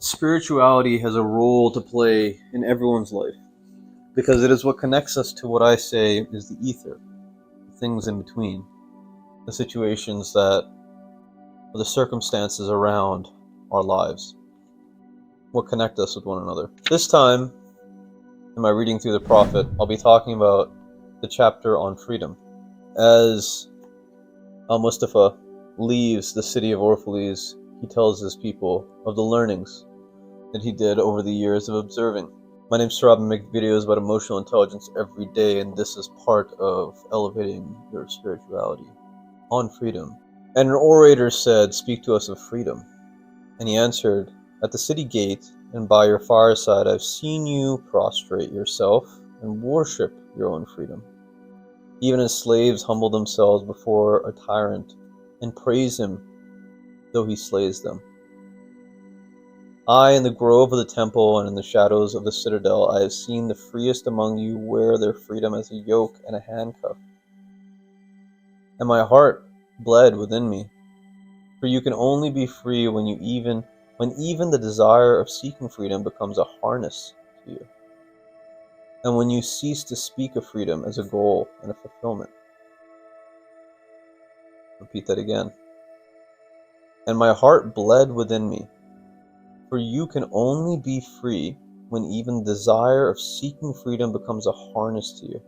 Spirituality has a role to play in everyone's life because it is what connects us to what I say is the ether, the things in between, the situations that are the circumstances around our lives, what connect us with one another. This time, in my reading through the prophet, I'll be talking about the chapter on freedom. As Al-Mustafa leaves the city of Orphalese, he tells his people of the learnings that he did over the years of observing. My name's Sarab, and I make videos about emotional intelligence every day, and this is part of elevating your spirituality on freedom. And an orator said, "Speak to us of freedom." And he answered, "At the city gate and by your fireside I've seen you prostrate yourself and worship your own freedom, even as slaves humble themselves before a tyrant and praise him though he slays them. I, in the grove of the temple and in the shadows of the citadel, I have seen the freest among you wear their freedom as a yoke and a handcuff. And my heart bled within me, for you can only be free when even the desire of seeking freedom becomes a harness to you, and when you cease to speak of freedom as a goal and a fulfillment." Repeat that again. "And my heart bled within me, for you can only be free when even the desire of seeking freedom becomes a harness to you,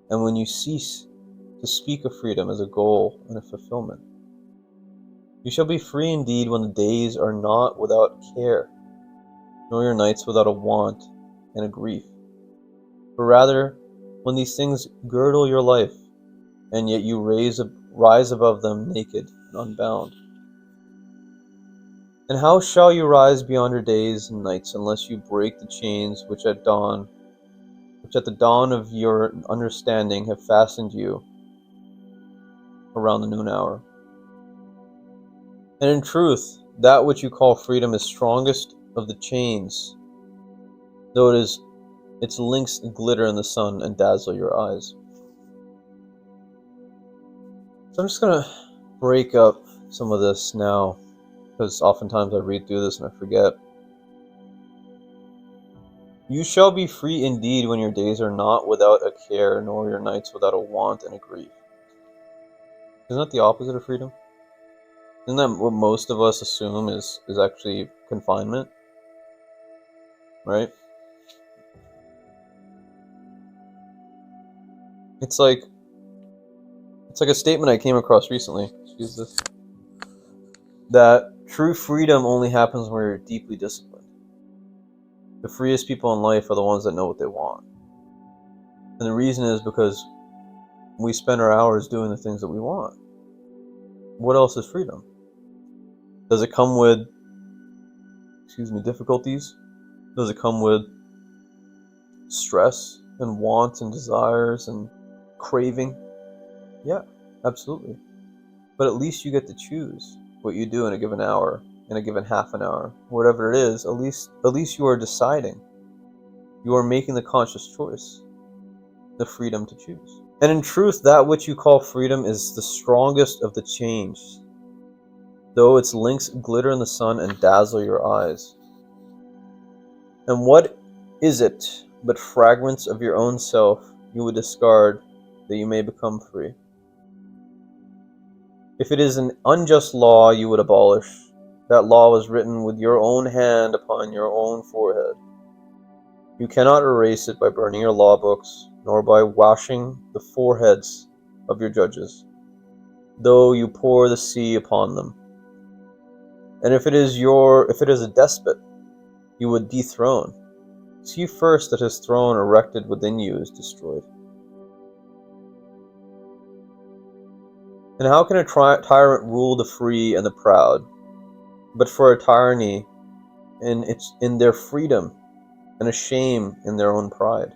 and when you cease to speak of freedom as a goal and a fulfillment. You shall be free indeed when the days are not without care, nor your nights without a want and a grief, but rather when these things girdle your life, and yet you rise above them naked and unbound. And how shall you rise beyond your days and nights unless you break the chains which at the dawn of your understanding have fastened you around the noon hour? And in truth, that which you call freedom is strongest of the chains, though its links glitter in the sun and dazzle your eyes." So I'm just going to break up some of this now, because oftentimes I read through this and I forget. You shall be free indeed when your days are not without a care, nor your nights without a want and a grief. Isn't that the opposite of freedom? Isn't that what most of us assume is actually confinement? Right? It's like a statement I came across recently. Excuse this. That true freedom only happens when you're deeply disciplined. The freest people in life are the ones that know what they want. And the reason is because we spend our hours doing the things that we want. What else is freedom? Does it come with, difficulties? Does it come with stress and wants and desires and craving? Yeah, absolutely. But at least you get to choose what you do in a given hour, in a given half an hour, whatever it is. At least you are deciding. You are making the conscious choice, the freedom to choose. And in truth, that which you call freedom is the strongest of the chains, though its links glitter in the sun and dazzle your eyes. And what is it but fragments of your own self you would discard that you may become free? If it is an unjust law you would abolish, that law was written with your own hand upon your own forehead. You cannot erase it by burning your law books, nor by washing the foreheads of your judges, though you pour the sea upon them. And if it is a despot you would dethrone, see first that his throne erected within you is destroyed. And how can a tyrant rule the free and the proud, but for a tyranny in their freedom, and a shame in their own pride?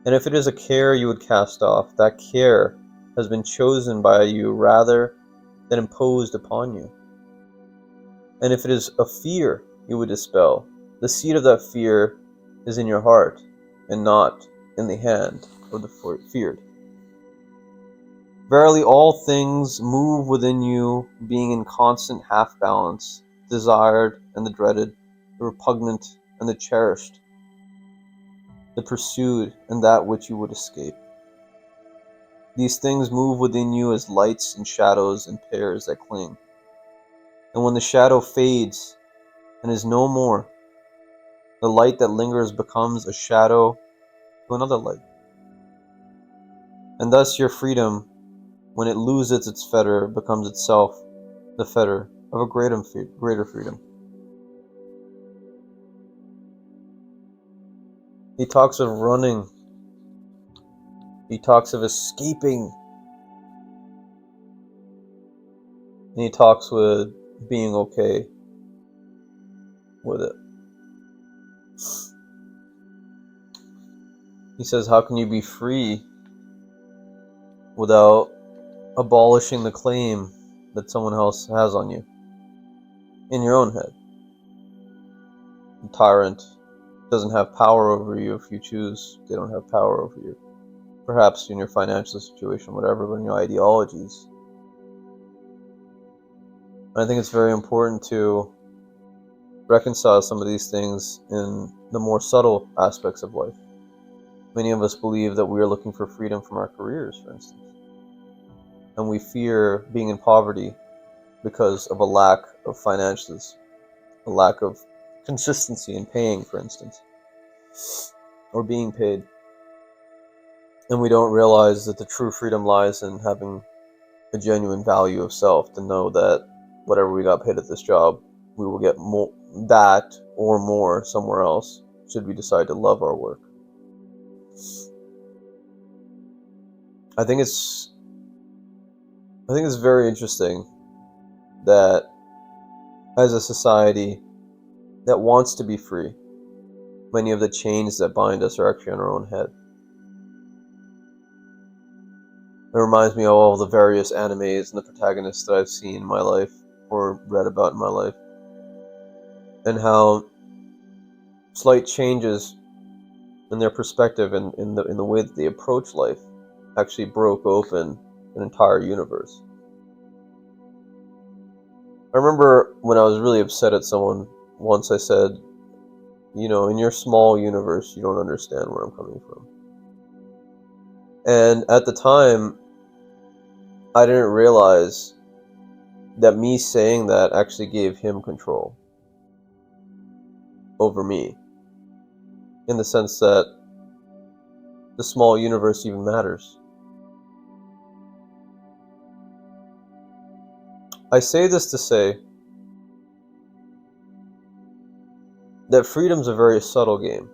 And if it is a care you would cast off, that care has been chosen by you rather than imposed upon you. And if it is a fear you would dispel, the seed of that fear is in your heart, and not in the hand of the feared. Verily all things move within you, being in constant half balance, desired and the dreaded, the repugnant and the cherished, the pursued and that which you would escape. These things move within you as lights and shadows and pairs that cling. And when the shadow fades and is no more, the light that lingers becomes a shadow to another light. And thus your freedom, when it loses its fetter, becomes itself the fetter of a greater freedom. He talks of running. He talks of escaping. And he talks with being okay with it. He says, how can you be free without abolishing the claim that someone else has on you in your own head? The tyrant doesn't have power over you if you choose. They don't have power over you. Perhaps in your financial situation, whatever, but in your ideologies. I think it's very important to reconcile some of these things in the more subtle aspects of life. Many of us believe that we are looking for freedom from our careers, for instance. And we fear being in poverty because of a lack of finances, a lack of consistency in paying, for instance, or being paid. And we don't realize that the true freedom lies in having a genuine value of self, to know that whatever we got paid at this job, we will get more, that or more somewhere else, should we decide to love our work. I think it's very interesting that as a society that wants to be free, many of the chains that bind us are actually on our own head. It reminds me of all the various animes and the protagonists that I've seen in my life or read about in my life, and how slight changes in their perspective and in the way that they approach life actually broke open an entire universe. I remember when I was really upset at someone, once I said, in your small universe, you don't understand where I'm coming from. And at the time, I didn't realize that me saying that actually gave him control over me, in the sense that the small universe even matters. I say this to say that freedom's a very subtle game.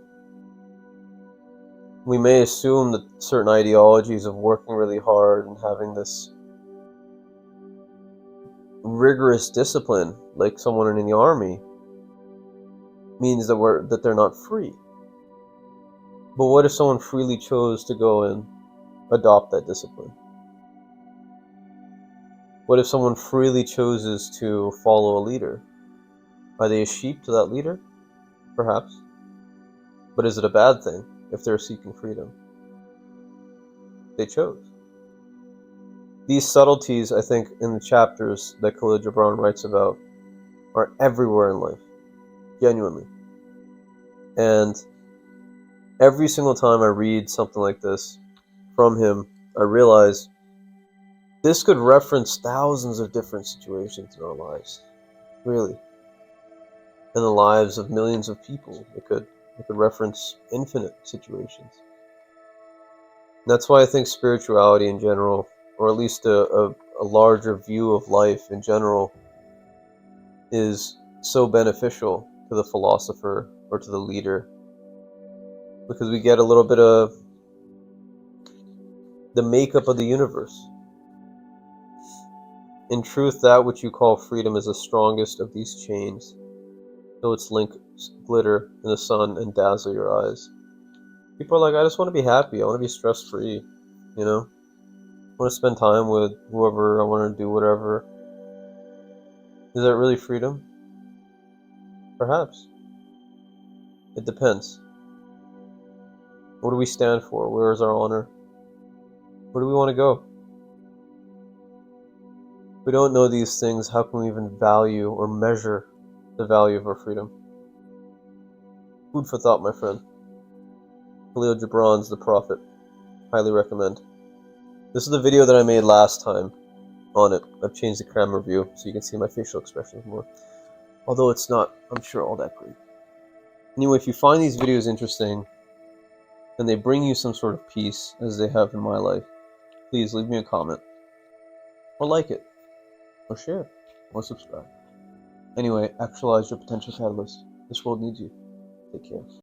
We may assume that certain ideologies of working really hard and having this rigorous discipline, like someone in the army, means that they're not free. But what if someone freely chose to go and adopt that discipline? What if someone freely chooses to follow a leader? Are they a sheep to that leader? Perhaps. But is it a bad thing if they're seeking freedom? They chose. These subtleties, I think, in the chapters that Khalil Gibran writes about, are everywhere in life, genuinely. And every single time I read something like this from him, I realize this could reference thousands of different situations in our lives, really. In the lives of millions of people, it could reference infinite situations. That's why I think spirituality in general, or at least a larger view of life in general, is so beneficial to the philosopher or to the leader, because we get a little bit of the makeup of the universe. In truth, that which you call freedom is the strongest of these chains, though its links glitter in the sun and dazzle your eyes. People are like, I just want to be happy, I want to be stress-free, I want to spend time with whoever, I want to do whatever. Is that really freedom? Perhaps. It depends. What do we stand for? Where is our honor? Where do we want to go? If we don't know these things, how can we even value or measure the value of our freedom. Food for thought, my friend. Khalil Gibran's The Prophet. Highly recommend. This is the video that I made last time on it. I've changed the camera view so you can see my facial expressions more. Although it's not, I'm sure, all that great. Anyway, if you find these videos interesting and they bring you some sort of peace, as they have in my life, please leave me a comment. Or like it. Or share. Or subscribe. Anyway, actualize your potential catalyst. This world needs you. Take care.